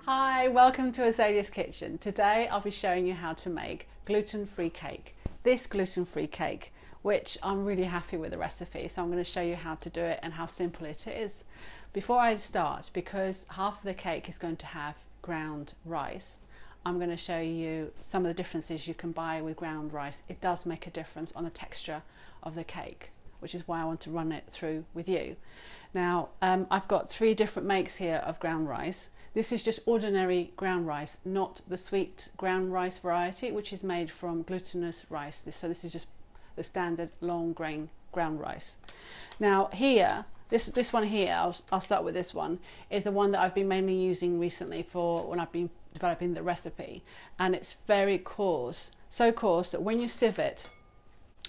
Hi, welcome to Azalea's Kitchen. Today I'll be showing you how to make gluten-free cake. This gluten-free cake, which I'm really happy with the recipe, so I'm going to show you how to do it and how simple it is. Before I start, because half of the cake is going to have ground rice, I'm going to show you some of the differences you can buy with ground rice. It does make a difference on the texture of the cake, which is why I want to run it through with you. Now, I've got 3 different makes here of ground rice. This is just ordinary ground rice, not the sweet ground rice variety, which is made from glutinous rice. So this is just the standard long grain ground rice. Now here, this one here, I'll start with this one, is the one that I've been mainly using recently for when I've been developing the recipe. And it's very coarse, so coarse that when you sieve it,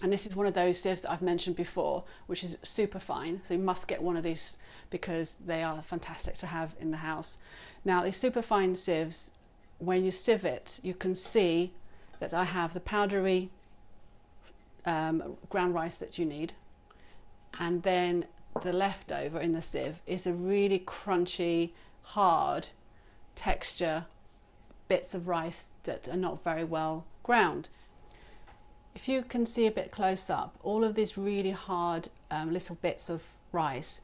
and this is one of those sieves that I've mentioned before, which is super fine. So you must get one of these because they are fantastic to have in the house. Now, these super fine sieves, when you sieve it, you can see that I have the powdery ground rice that you need. And then the leftover in the sieve is a really crunchy, hard texture, bits of rice that are not very well ground. If you can see a bit close up, all of these really hard little bits of rice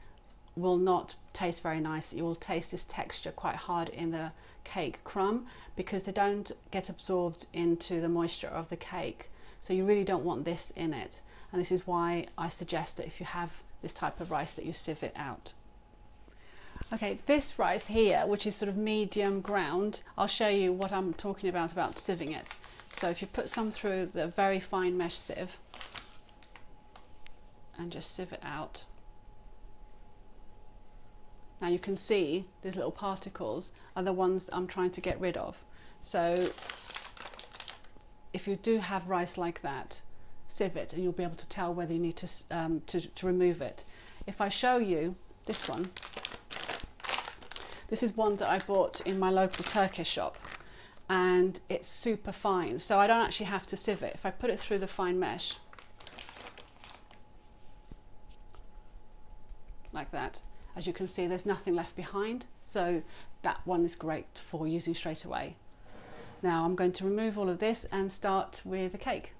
will not taste very nice. You will taste this texture quite hard in the cake crumb because they don't get absorbed into the moisture of the cake. So you really don't want this in it. And this is why I suggest that if you have this type of rice that you sieve it out. Okay, this rice here, which is sort of medium ground, I'll show you what I'm talking about sieving it. So if you put some through the very fine mesh sieve and just sieve it out. Now you can see these little particles are the ones I'm trying to get rid of. So if you do have rice like that, sieve it and you'll be able to tell whether you need to remove it. If I show you this one, this is one that I bought in my local Turkish shop and it's super fine, so I don't actually have to sieve it. If I put it through the fine mesh like that, as you can see, there's nothing left behind, so that one is great for using straight away. Now I'm going to remove all of this and start with the cake.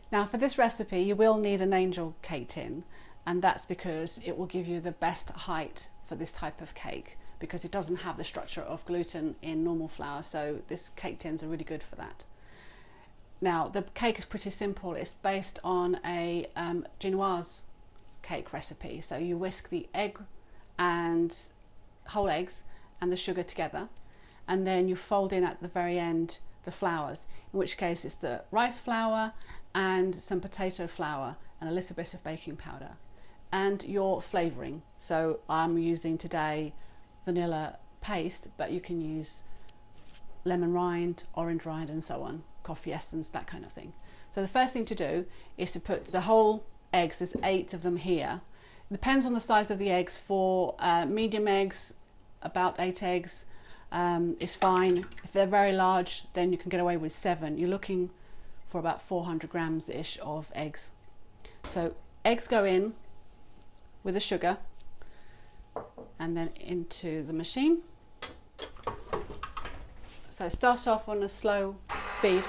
Now for this recipe you will need an angel cake tin, and that's because it will give you the best height for this type of cake, because it doesn't have the structure of gluten in normal flour, so this cake tins are really good for that. Now the cake is pretty simple. It's based on a Genoise cake recipe. So you whisk the egg and whole eggs and the sugar together, and then you fold in at the very end the flours, in which case it's the rice flour and some potato flour and a little bit of baking powder and your flavouring. So I'm using today vanilla paste, but you can use lemon rind, orange rind and so on, coffee essence, that kind of thing. So the first thing to do is to put the whole eggs, there's 8 of them here. It depends on the size of the eggs. For medium eggs, about 8 eggs is fine. If they're very large, then you can get away with 7. You're looking for about 400 grams ish of eggs. So eggs go in with the sugar and then into the machine. So start off on a slow speed.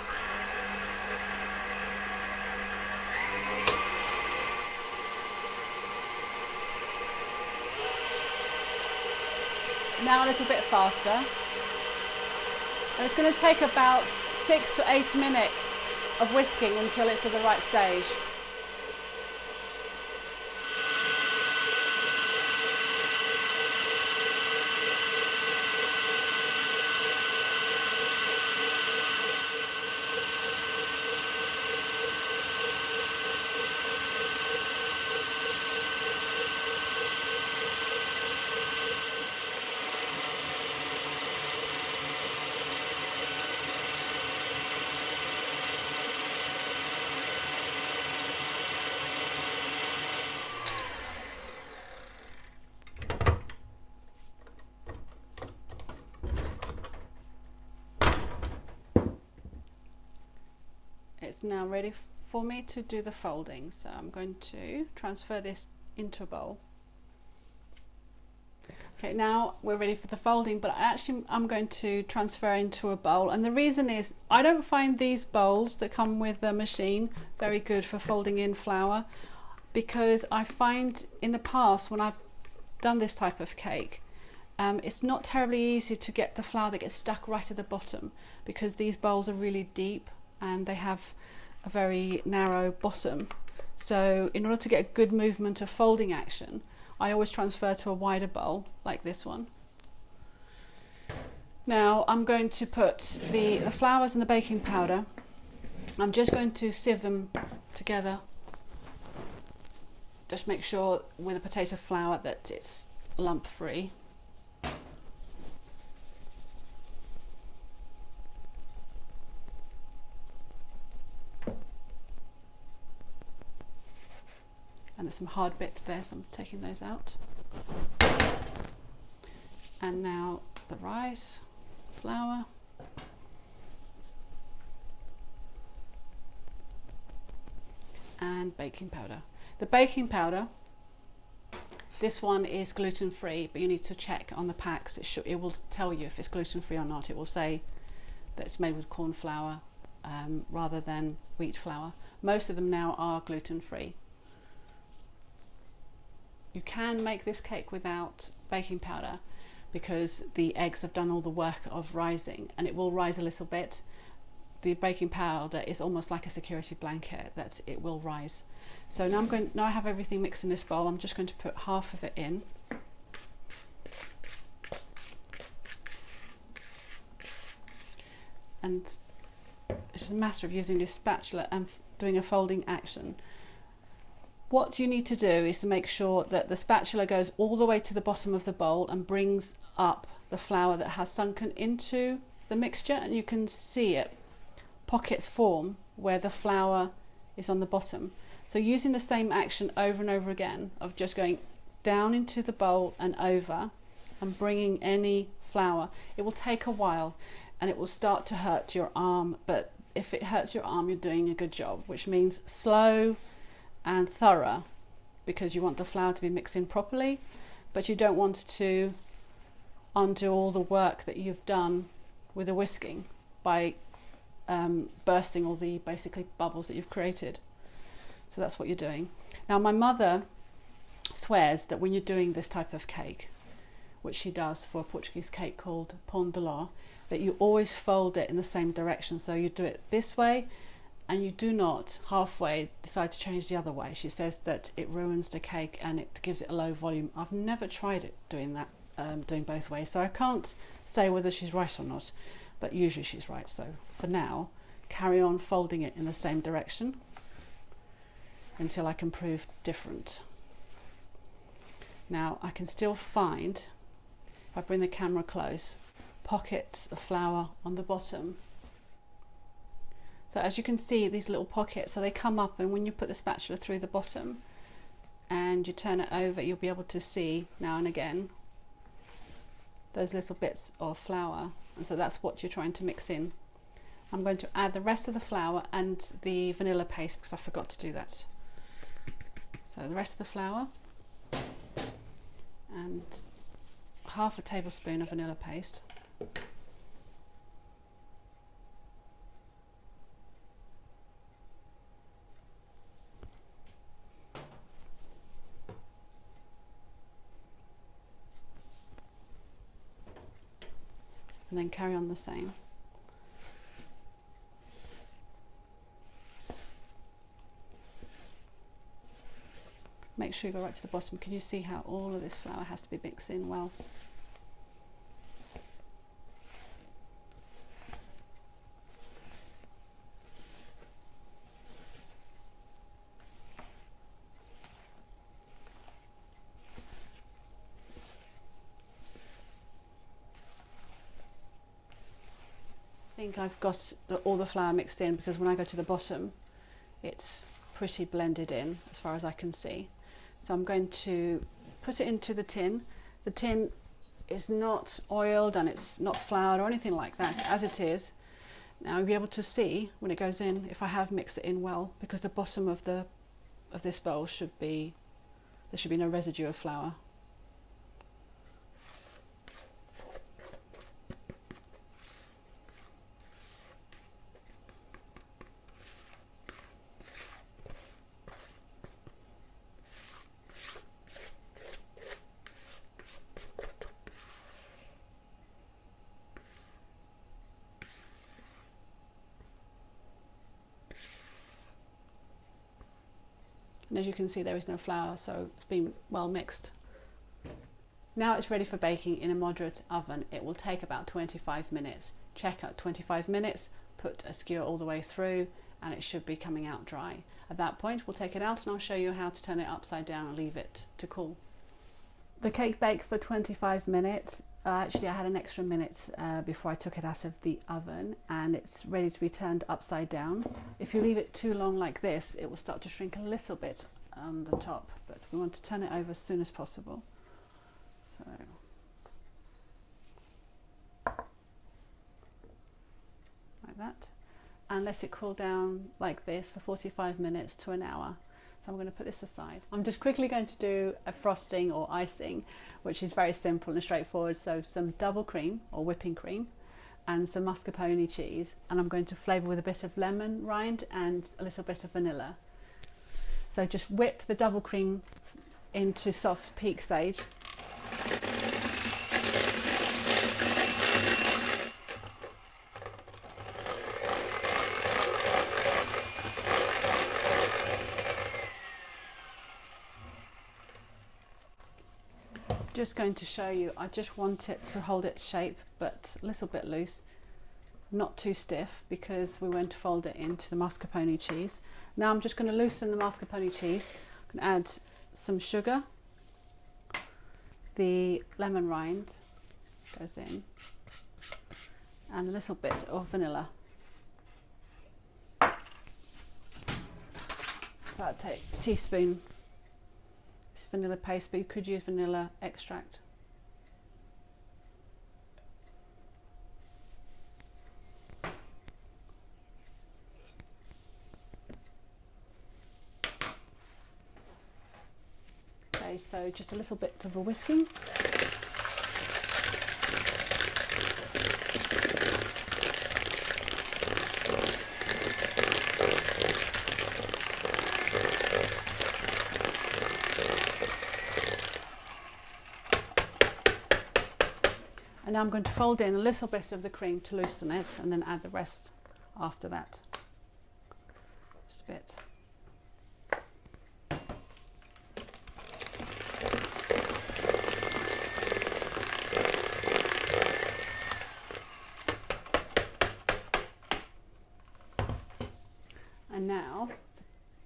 Now a little bit faster. And it's going to take about 6 to 8 minutes of whisking until it's at the right stage. It's now ready for me to do the folding, so I'm going to transfer this into a bowl. Okay, now we're ready for the folding, but I'm going to transfer into a bowl, and the reason is I don't find these bowls that come with the machine very good for folding in flour, because I find in the past when I've done this type of cake, it's not terribly easy to get the flour that gets stuck right at the bottom, because these bowls are really deep and they have a very narrow bottom. So in order to get a good movement of folding action, I always transfer to a wider bowl like this one. Now I'm going to put the flours and the baking powder. I'm just going to sieve them together. Just make sure with the potato flour that it's lump free. And there's some hard bits there, so I'm taking those out. And now the rice, flour, and baking powder. The baking powder, this one is gluten-free, but you need to check on the packs. It will tell you if it's gluten-free or not. It will say that it's made with corn flour rather than wheat flour. Most of them now are gluten-free. You can make this cake without baking powder because the eggs have done all the work of rising, and it will rise a little bit. The baking powder is almost like a security blanket that it will rise. So now now I have everything mixed in this bowl. I'm just going to put half of it in. And it's just a matter of using this spatula and doing a folding action. What you need to do is to make sure that the spatula goes all the way to the bottom of the bowl and brings up the flour that has sunken into the mixture, and you can see it. Pockets form where the flour is on the bottom. So using the same action over and over again of just going down into the bowl and over and bringing any flour, it will take a while and it will start to hurt your arm, but if it hurts your arm, you're doing a good job, which means slow and thorough, because you want the flour to be mixed in properly, but you don't want to undo all the work that you've done with the whisking by bursting all the basically bubbles that you've created. So that's what you're doing. Now my mother swears that when you're doing this type of cake, which she does for a Portuguese cake called pão de ló, that you always fold it in the same direction. So you do it this way, and you do not halfway decide to change the other way. She says that it ruins the cake and it gives it a low volume. I've never tried it doing that, doing both ways, so I can't say whether she's right or not, but usually she's right. So for now, carry on folding it in the same direction until I can prove different. Now I can still find, if I bring the camera close, pockets of flour on the bottom. So as you can see, these little pockets, so they come up, and when you put the spatula through the bottom and you turn it over, you'll be able to see now and again those little bits of flour, and so that's what you're trying to mix in. I'm going to add the rest of the flour and the vanilla paste because I forgot to do that. So the rest of the flour and half a tablespoon of vanilla paste. And then carry on the same. Make sure you go right to the bottom. Can you see how all of this flour has to be mixed in well? I think I've got all the flour mixed in, because when I go to the bottom it's pretty blended in as far as I can see. So I'm going to put it into the tin. The tin is not oiled and it's not floured or anything like that, as it is. Now you'll be able to see when it goes in if I have mixed it in well, because the bottom of this bowl should be, there should be no residue of flour. And as you can see, there is no flour, so it's been well mixed. Now it's ready for baking in a moderate oven. It will take about 25 minutes. Check at 25 minutes, put a skewer all the way through, and it should be coming out dry. At that point, we'll take it out and I'll show you how to turn it upside down and leave it to cool. The cake baked for 25 minutes. Actually, I had an extra minute before I took it out of the oven, and it's ready to be turned upside down. If you leave it too long like this, it will start to shrink a little bit on the top, but we want to turn it over as soon as possible. So, like that. And let it cool down like this for 45 minutes to an hour. So I'm going to put this aside. I'm just quickly going to do a frosting or icing, which is very simple and straightforward. So some double cream or whipping cream and some mascarpone cheese. And I'm going to flavour with a bit of lemon rind and a little bit of vanilla. So just whip the double cream into soft peak stage. Just going to show you, I just want it to hold its shape but a little bit loose, not too stiff, because we want to fold it into the mascarpone cheese. Now I'm just going to loosen the mascarpone cheese. I'm going to add some sugar, the lemon rind goes in, and a little bit of vanilla. About a teaspoon. It's vanilla paste, but you could use vanilla extract. Okay, so just a little bit of a whisking. And now I'm going to fold in a little bit of the cream to loosen it, and then add the rest after that. Just a bit. And now,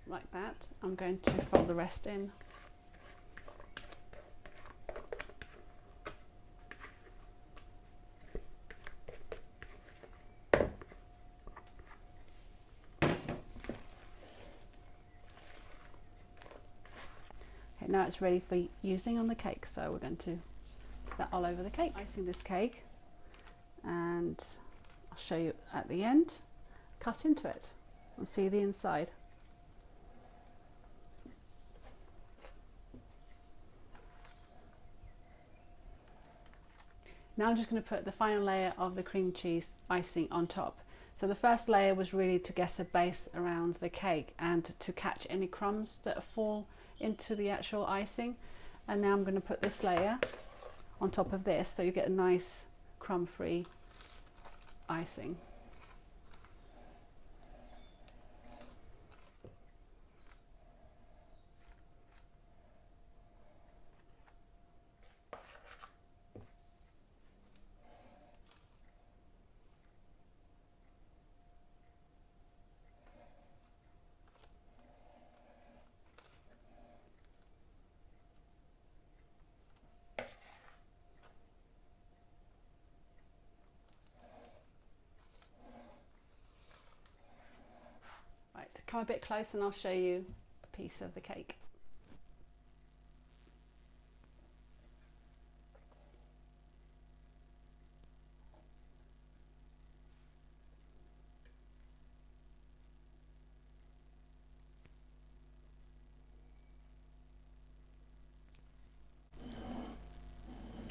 like that, I'm going to fold the rest in. Now it's ready for using on the cake, so we're going to put that all over the cake. Icing this cake, and I'll show you at the end. Cut into it and see the inside. Now I'm just going to put the final layer of the cream cheese icing on top. So the first layer was really to get a base around the cake and to catch any crumbs that fall into the actual icing. And now I'm going to put this layer on top of this, so you get a nice crumb-free icing. Come a bit close and I'll show you a piece of the cake.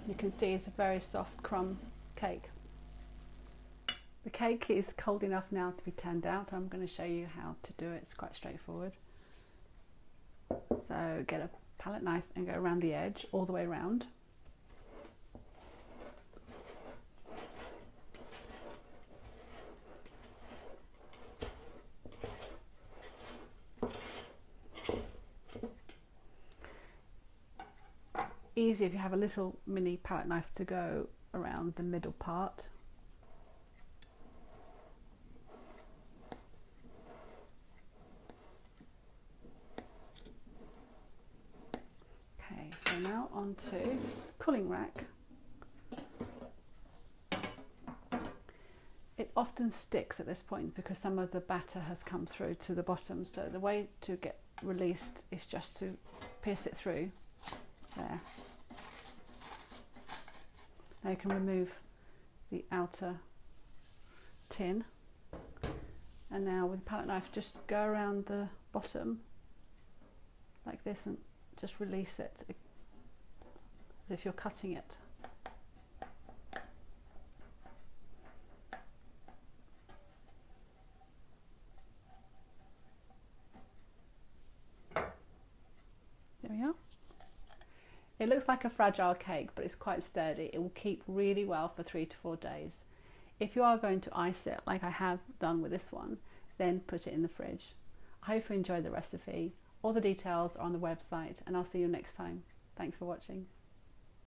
You can see it's a very soft crumb cake. The cake is cold enough now to be turned out. I'm going to show you how to do it. It's quite straightforward. So get a palette knife and go around the edge all the way around. easy if you have a little mini palette knife to go around the middle part. Okay, so now onto cooling rack. It often sticks at this point because some of the batter has come through to the bottom, so the way to get released is just to pierce it through there. Now you can remove the outer tin, and now with the palette knife just go around the bottom like this and just release it as if you're cutting it. There we are. It looks like a fragile cake, but it's quite sturdy. It will keep really well for 3 to 4 days. If you are going to ice it, like I have done with this one, then put it in the fridge. I hope you enjoyed the recipe. All the details are on the website, and I'll see you next time. Thanks for watching.